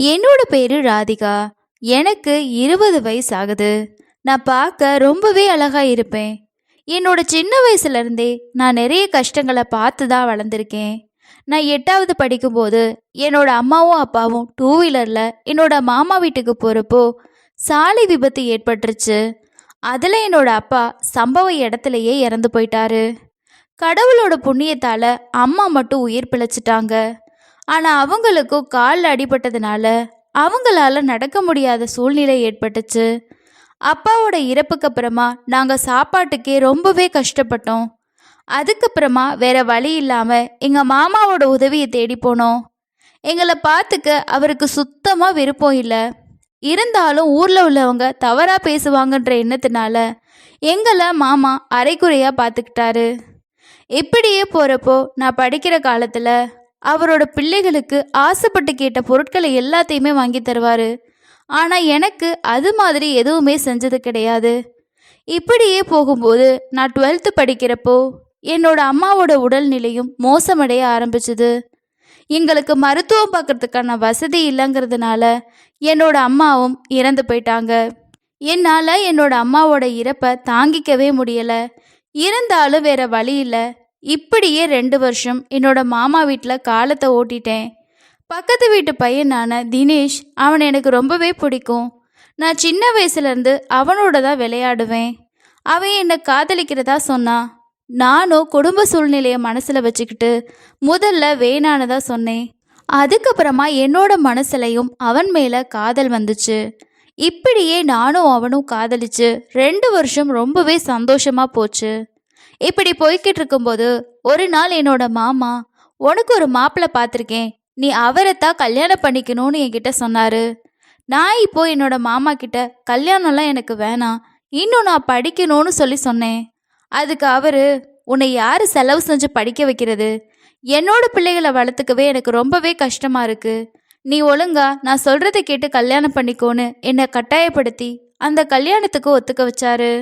என்னோட பேரு ராதிகா. எனக்கு 20 வயசு ஆகுது. நான் பார்க்க ரொம்பவே அழகா இருப்பேன். என்னோட சின்ன வயசுல இருந்தே நான் நிறைய கஷ்டங்களை பார்த்து தான் வளர்ந்துருக்கேன். நான் 8வது படிக்கும்போது என்னோட அம்மாவும் அப்பாவும் டூ வீலர்ல என்னோட மாமா வீட்டுக்கு போறப்போ சாலை விபத்து ஏற்பட்டுருச்சு. அதுல என்னோட அப்பா சம்பவ இடத்துலயே இறந்து போயிட்டாரு. கடவுளோட புண்ணியத்தால அம்மா மட்டும் உயிர் பிழைச்சிட்டாங்க. ஆனால் அவங்களுக்கும் காலில் அடிபட்டதுனால அவங்களால நடக்க முடியாத சூழ்நிலை ஏற்பட்டுச்சு. அப்பாவோட இறப்புக்கு அப்புறமா நாங்கள் சாப்பாட்டுக்கே ரொம்பவே கஷ்டப்பட்டோம். அதுக்கப்புறமா வேற வழி இல்லாமல் எங்கள் மாமாவோட உதவியை தேடி போனோம். எங்களை பார்த்துக்க அவருக்கு சுத்தமாக விருப்பம் இல்லை. இருந்தாலும் ஊரில் உள்ளவங்க தவறாக பேசுவாங்கன்ற எண்ணத்தினால எங்களை மாமா அரைக்குறையாக பார்த்துக்கிட்டாரு. இப்படியே போகிறப்போ நான் படிக்கிற காலத்தில் அவரோட பிள்ளைகளுக்கு ஆசைப்பட்டு கேட்ட பொருட்களை எல்லாத்தையுமே வாங்கி தருவார். ஆனால் எனக்கு அது மாதிரி எதுவுமே செஞ்சது கிடையாது. இப்படியே போகும்போது நான் 12th படிக்கிறப்போ என்னோட அம்மாவோட உடல்நிலையும் மோசமடைய ஆரம்பிச்சுது. எங்களுக்கு மருத்துவம் பார்க்கறதுக்கான வசதி இல்லைங்கிறதுனால என்னோட அம்மாவும் இறந்து போயிட்டாங்க. என்னால் என்னோட அம்மாவோட இறப்பை தாங்கிக்கவே முடியலை. இருந்தாலும் வேற வழி இல்லை. இப்படியே 2 வருஷம் என்னோட மாமா வீட்டில் காலத்தை ஓட்டிட்டேன். பக்கத்து வீட்டு பையனான தினேஷ், அவன் எனக்கு ரொம்பவே பிடிக்கும். நான் சின்ன வயசுலேருந்து அவனோட தான் விளையாடுவேன். அவன் என்னை காதலிக்கிறதா சொன்னான். நானும் குடும்ப சூழ்நிலையை மனசில் வச்சுக்கிட்டு முதல்ல வேணான்னு தான் சொன்னேன். அதுக்கப்புறமா என்னோட மனசுலையும் அவன் மேலே காதல் வந்துச்சு. இப்படியே நானும் அவனும் காதலிச்சு 2 வருஷம் ரொம்பவே சந்தோஷமாக போச்சு. இப்படி போய்கிட்டு இருக்கும்போது ஒரு நாள் என்னோட மாமா, உனக்கு ஒரு மாப்பிள்ளை பார்த்துருக்கேன், நீ அவரைத்தான் கல்யாணம் பண்ணிக்கணும்னு என்கிட்ட சொன்னார். நான் இப்போ என்னோட மாமா கிட்ட கல்யாணம்லாம் எனக்கு வேணாம், இன்னும் நான் படிக்கணும்னு சொன்னேன். அதுக்கு அவர், உன்னை யார் செலவு செஞ்சு படிக்க வைக்கிறது? என்னோட பிள்ளைகளை வளர்த்துக்கவே எனக்கு ரொம்பவே கஷ்டமாக இருக்குது. நீ ஒழுங்கா நான் சொல்கிறத கேட்டு கல்யாணம் பண்ணிக்கோன்னு என்னை கட்டாயப்படுத்தி அந்த கல்யாணத்துக்கு ஒத்துக்க வச்சாரு.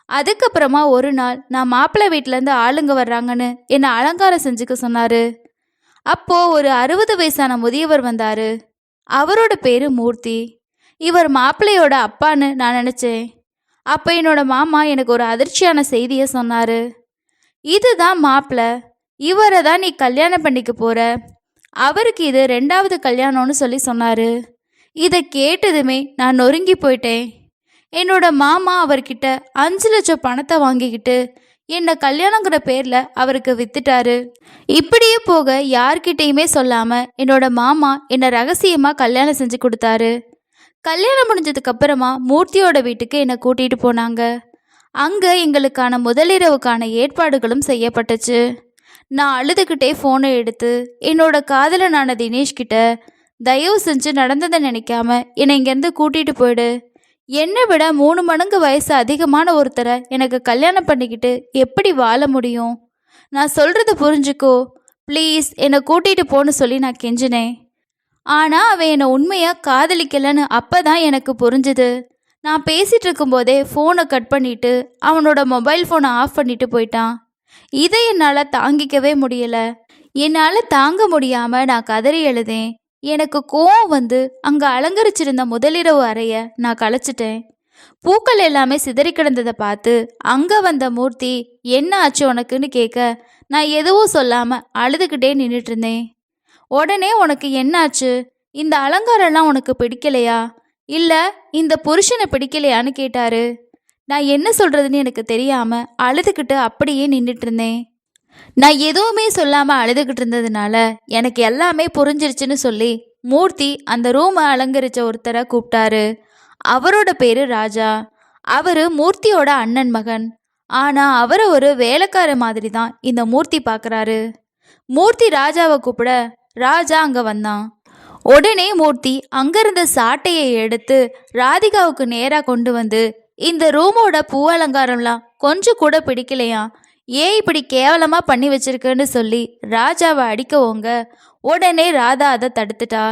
அதுக்கப்புறமா ஒரு நாள் நான் மாப்பிள்ளை வீட்டிலேருந்து ஆளுங்க வர்றாங்கன்னு என்னை அலங்காரம் செஞ்சுக்க சொன்னார். அப்போது ஒரு 60 வயசான முதியவர் வந்தார். அவரோட பேர் மூர்த்தி. இவர் மாப்பிள்ளையோட அப்பான்னு நான் நினச்சேன். அப்போ என்னோட மாமா எனக்கு ஒரு அதிர்ச்சியான செய்தியை சொன்னார். இதுதான் மாப்பிள்ளை, இவரை தான் நீ கல்யாணம் பண்ணிக்க போகிற. அவருக்கு இது 2வது கல்யாணம்னு சொன்னார். இதை கேட்டதுமே நான் நொறுங்கி போயிட்டேன். என்னோட மாமா அவர்கிட்ட 5 லட்சம் பணத்தை வாங்கிக்கிட்டு என்னை கல்யாணங்கிற பேரில் அவருக்கு வித்துட்டாரு. இப்படியே போக யார்கிட்டையுமே சொல்லாமல் என்னோட மாமா என்னை ரகசியமாக கல்யாணம் செஞ்சு கொடுத்தாரு. கல்யாணம் முடிஞ்சதுக்கு அப்புறமா மூர்த்தியோட வீட்டுக்கு என்னை கூட்டிகிட்டு போனாங்க. அங்கே எங்களுக்கான முதலிரவுக்கான ஏற்பாடுகளும் செய்யப்பட்டுச்சு. நான் அழுதுகிட்டே ஃபோனை எடுத்து என்னோட காதலனான தினேஷ்கிட்ட, தயவு செஞ்சு நடந்ததை நினைக்காம என்னை இங்கேருந்து கூட்டிகிட்டு போயிடு. என்னை விட 3 மடங்கு வயசு அதிகமான ஒருத்தரை எனக்கு கல்யாணம் பண்ணிக்கிட்டு எப்படி வாழ முடியும்? நான் சொல்கிறத புரிஞ்சுக்கோ, ப்ளீஸ் என்னை கூட்டிகிட்டு போன்னு நான் கெஞ்சினேன். ஆனால் அவன் என்னை உண்மையாக காதலிக்கலைன்னு அப்போ தான் எனக்கு புரிஞ்சுது. நான் பேசிகிட்டு இருக்கும்போதே ஃபோனை கட் பண்ணிவிட்டு அவனோட மொபைல் ஃபோனை ஆஃப் பண்ணிட்டு போயிட்டான். இதை என்னால் தாங்கிக்கவே முடியலை. என்னால் தாங்க முடியாமல் நான் கதறி எழுதேன். எனக்கு கோவம் வந்து அங்கே அலங்கரிச்சிருந்த முதலிரவு அறைய நான் கலைச்சிட்டேன். பூக்கள் எல்லாமே சிதறி கிடந்ததை பார்த்து அங்கே வந்த மூர்த்தி, என்ன ஆச்சு உனக்குன்னு கேட்க, நான் எதுவும் சொல்லாமல் அழுதுகிட்டே நின்றுட்டு இருந்தேன். உடனே, உனக்கு என்னாச்சு? இந்த அலங்காரம்லாம் உனக்கு பிடிக்கலையா, இல்லை இந்த புருஷனை பிடிக்கலையான்னு கேட்டாரு. நான் என்ன சொல்கிறதுன்னு எனக்கு தெரியாமல் அழுதுகிட்டு அப்படியே நின்றுட்டு இருந்தேன். நான் எதுவுமே சொல்லாமல் அழுதுகிட்டு இருந்ததுனால எனக்கு எல்லாமே புரிஞ்சிருச்சுன்னு மூர்த்தி அந்த ரூமை அலங்கரித்த ஒருத்தரை கூப்பிட்டாரு. அவரோட பேர் ராஜா. அவர் மூர்த்தியோட அண்ணன் மகன். ஆனால் அவரை ஒரு வேலைக்கார மாதிரி தான் இந்த மூர்த்தி பார்க்குறாரு. மூர்த்தி ராஜாவை கூப்பிட ராஜா அங்கே வந்தான். உடனே மூர்த்தி அங்கிருந்த சாட்டையை எடுத்து ராதிகாவுக்கு நேராக கொண்டு வந்து, இந்த ரூமோட பூ அலங்காரம்லாம் கொஞ்சம் கூட பிடிக்கலையா, ஏன் இப்படி கேவலமாக பண்ணி வச்சிருக்குன்னு ராஜாவை அடிக்கவோங்க. உடனே ராதா அதை தடுத்துட்டா.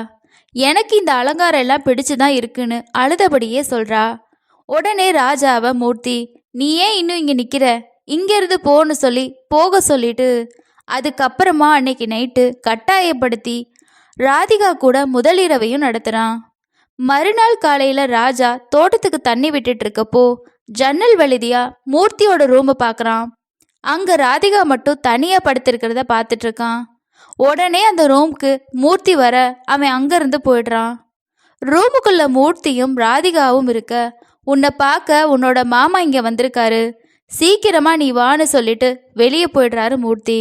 எனக்கு இந்த அலங்காரம் எல்லாம் பிடிச்சு தான் இருக்குன்னு அழுதபடியே சொல்கிறா. உடனே ராஜாவை மூர்த்தி, நீ ஏன் இன்னும் இங்கே நிற்கிற, இங்கேருந்து போன்னு போக சொல்லிட்டு அதுக்கப்புறமா அன்னைக்கு நைட்டு கட்டாயப்படுத்தி ராதிகா கூட முதல் இரவையும் நடத்துறான். மறுநாள் காலையில ராஜா தோட்டத்துக்கு தண்ணி விட்டுட்டு இருக்கப்போ ஜன்னல் வழியா மூர்த்தியோட ரூமை பார்க்கறான். அங்க ராதிகா மட்டும் தனியா படுத்திருக்கிறத பார்த்துட்டு இருக்கான். உடனே அந்த ரூமுக்கு மூர்த்தி வர அவன் அங்கிருந்து போயிடுறான். ரூமுக்குள்ள மூர்த்தியும் ராதிகாவும் இருக்க, உன்னை பார்க்க உன்னோட மாமா இங்க வந்திருக்காரு, சீக்கிரமா நீ வான்னு சொல்லிட்டு வெளியே போயிடுறாரு மூர்த்தி.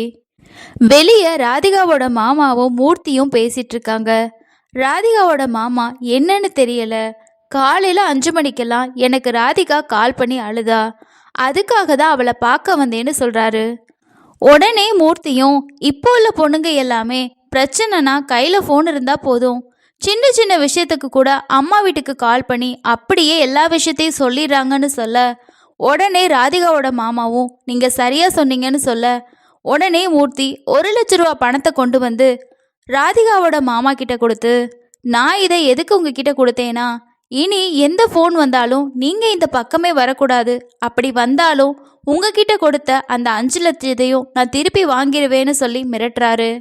வெளியே ராதிகாவோட மாமாவும் மூர்த்தியும் பேசிட்டு இருக்காங்க. ராதிகாவோட மாமா என்னன்னு தெரியல, காலையில 5 மணிக்கெல்லாம் எனக்கு ராதிகா கால் பண்ணி அழுதா, அதுக்காக தான் அவளை பார்க்க வந்தேன்னு சொல்றாரு. உடனே மூர்த்தியும், இப்போ உள்ள பொண்ணுங்க எல்லாமே பிரச்சனைனா கையில் ஃபோன் இருந்தால் போதும், சின்ன சின்ன விஷயத்துக்கு கூட அம்மா வீட்டுக்கு கால் பண்ணி அப்படியே எல்லா விஷயத்தையும் சொல்லிடுறாங்கன்னு சொல்ல, உடனே ராதிகாவோட மாமாவும் நீங்கள் சரியாக சொன்னீங்கன்னு சொல்ல, உடனே மூர்த்தி 1,00,000 ரூபா பணத்தை கொண்டு வந்து ராதிகாவோட மாமா கிட்ட கொடுத்து, நான் இதை எதுக்கு உங்ககிட்ட கொடுத்தேனா, இனி எந்த ஃபோன் வந்தாலும் நீங்கள் இந்த பக்கமே வரக்கூடாது, அப்படி வந்தாலும் உங்ககிட்ட கொடுத்த அந்த 5,00,000 நான் திருப்பி வாங்கிடுவேன்னு சொல்லி மிரட்டுறாரு.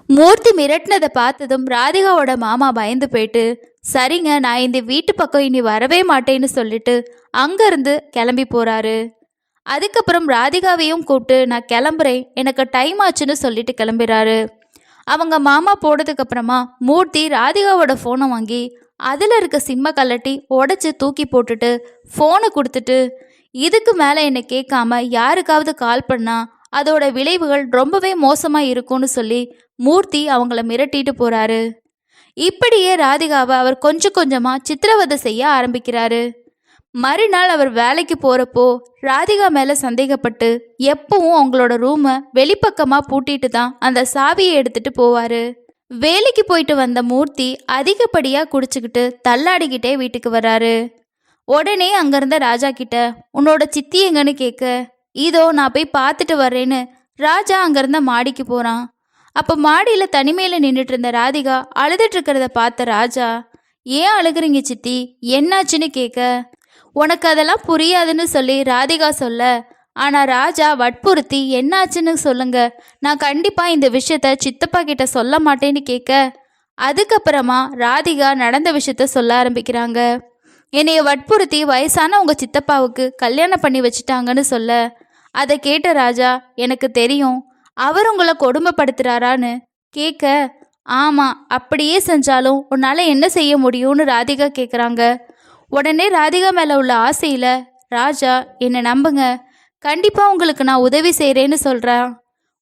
மூர்த்தி மிரட்டினதை பார்த்ததும் ராதிகாவோட மாமா பயந்து போயிட்டு, சரிங்க நான் இந்த வீட்டு பக்கம் இனி வரவே மாட்டேன்னு சொல்லிட்டு அங்கேருந்து கிளம்பி போகிறாரு. அதுக்கப்புறம் ராதிகாவையும் கூப்பிட்டு நான் கிளம்புறேன், எனக்கு டைம் ஆச்சுன்னு சொல்லிட்டு கிளம்புறாரு. அவங்க மாமா போனதுக்கப்புறமா மூர்த்தி ராதிகாவோட ஃபோனை வாங்கி அதில் இருக்க சிம்மை கலட்டி உடச்சி தூக்கி போட்டுட்டு ஃபோனை கொடுத்துட்டு, இதுக்கு மேலே என்னை கேட்காம யாருக்காவது கால் பண்ணா அதோட விளைவுகள் ரொம்பவே மோசமாக இருக்கும்னு சொல்லி மூர்த்தி அவங்கள மிரட்டிட்டு போகிறாரு. இப்படியே ராதிகாவை அவர் கொஞ்சம் கொஞ்சமாக சித்திரவதை செய்ய ஆரம்பிக்கிறாரு. மறுநாள் அவர் வேலைக்கு போகிறப்போ ராதிகா மேலே சந்தேகப்பட்டு எப்பவும் அவங்களோட ரூமை வெளிப்பக்கமாக பூட்டிட்டு தான் அந்த சாவியை எடுத்துட்டு போவார். வேலைக்கு போயிட்டு வந்த மூர்த்தி அதிகப்படியாக குடிச்சுக்கிட்டு தள்ளாடிக்கிட்டே வீட்டுக்கு வராரு. உடனே அங்கேருந்த ராஜா கிட்ட உன்னோட சித்தி எங்கன்னு கேட்க, இதோ நான் போய் பார்த்துட்டு வர்றேன்னு ராஜா அங்கேருந்த மாடிக்கு போகிறான். அப்போ மாடியில் தனிமையில் நின்றுட்டு இருந்த ராதிகா அழுதுட்டு இருக்கிறத பார்த்த ராஜா, ஏன் அழுகுறீங்க சித்தி, என்னாச்சுன்னு கேட்க, உனக்கு அதெல்லாம் புரியாதுன்னு சொல்லி ராதிகா சொல்ல, ஆனால் ராஜா வற்புறுத்தி என்னாச்சுன்னு சொல்லுங்க, நான் கண்டிப்பாக இந்த விஷயத்த சித்தப்பா கிட்ட சொல்ல மாட்டேன்னு கேட்க, அதுக்கப்புறமா ராதிகா நடந்த விஷயத்த சொல்ல ஆரம்பிக்கிறாங்க. என்னைய வற்புறுத்தி வயசான உங்கள் சித்தப்பாவுக்கு கல்யாணம் பண்ணி வச்சுட்டாங்கன்னு சொல்ல, அதை கேட்ட ராஜா, எனக்கு தெரியும் அவர் உங்களை கொடுமைப்படுத்துகிறாரான்னு கேட்க, ஆமாம் அப்படியே செஞ்சாலும் உன்னால் என்ன செய்ய முடியும்னு ராதிகா கேட்குறாங்க. உடனே ராதிகா மேலே உள்ள ஆசையில் ராஜா, என்னை நம்புங்க, கண்டிப்பாக உங்களுக்கு நான் உதவி செய்கிறேன்னு சொல்கிறான்.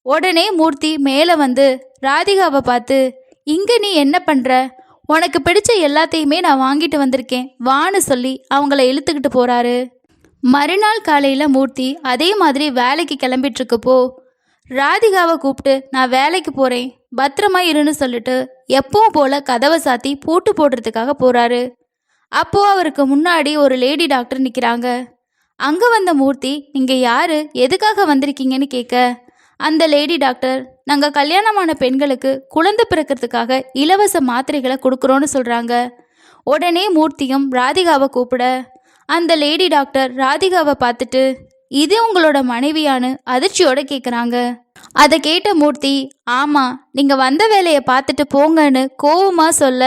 உடனே மூர்த்தி மேலே வந்து ராதிகாவை பார்த்து, இங்கே நீ என்ன பண்ணுற, உனக்கு பிடிச்ச எல்லாத்தையுமே நான் வாங்கிட்டு வந்திருக்கேன் வான்னு சொல்லி அவங்கள இழுத்துக்கிட்டு போகிறாரு. மறுநாள் காலையில் மூர்த்தி அதே மாதிரி வேலைக்கு கிளம்பிட்டுருக்கப்போ ராதிகாவை கூப்பிட்டு நான் வேலைக்கு போகிறேன் பத்திரமா இருன்னு சொல்லிட்டு எப்பவும் போல் கதவை சாத்தி பூட்டு போடுறதுக்காக போகிறாரு. அப்போது அவருக்கு முன்னாடி ஒரு லேடி டாக்டர் நிற்கிறாங்க. அங்கே வந்த மூர்த்தி, நீங்கள் யார், எதுக்காக வந்திருக்கீங்கன்னு கேட்க, அந்த லேடி டாக்டர், நாங்கள் கல்யாணமான பெண்களுக்கு குழந்தை பிறக்கிறதுக்காக இலவச மாத்திரைகளை கொடுக்குறோன்னு சொல்கிறாங்க. உடனே மூர்த்தியும் ராதிகாவை கூப்பிட அந்த லேடி டாக்டர் ராதிகாவை பார்த்துட்டு, இது உங்களோட மனைவியான்னு அதிர்ச்சியோடு கேட்குறாங்க. அதை கேட்ட மூர்த்தி, ஆமாம் நீங்கள் வந்த வேலையை பார்த்துட்டு போங்கன்னு கோவமாக சொல்ல,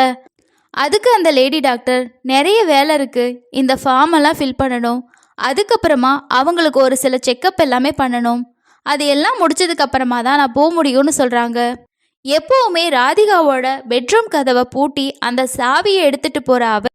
அதுக்கு அந்த லேடி டாக்டர், நிறைய வேலை இருக்குது, இந்த ஃபார்மெல்லாம் ஃபில் பண்ணணும், அதுக்கப்புறமா அவங்களுக்கு ஒரு சில செக்கப் எல்லாமே பண்ணணும், அது எல்லாம் முடிச்சதுக்கப்புறமா தான் நான் போக முடியும்னு சொல்கிறாங்க. எப்போவுமே ராதிகாவோட பெட்ரூம் கதவை பூட்டி அந்த சாவியை எடுத்துகிட்டு போகிற அவ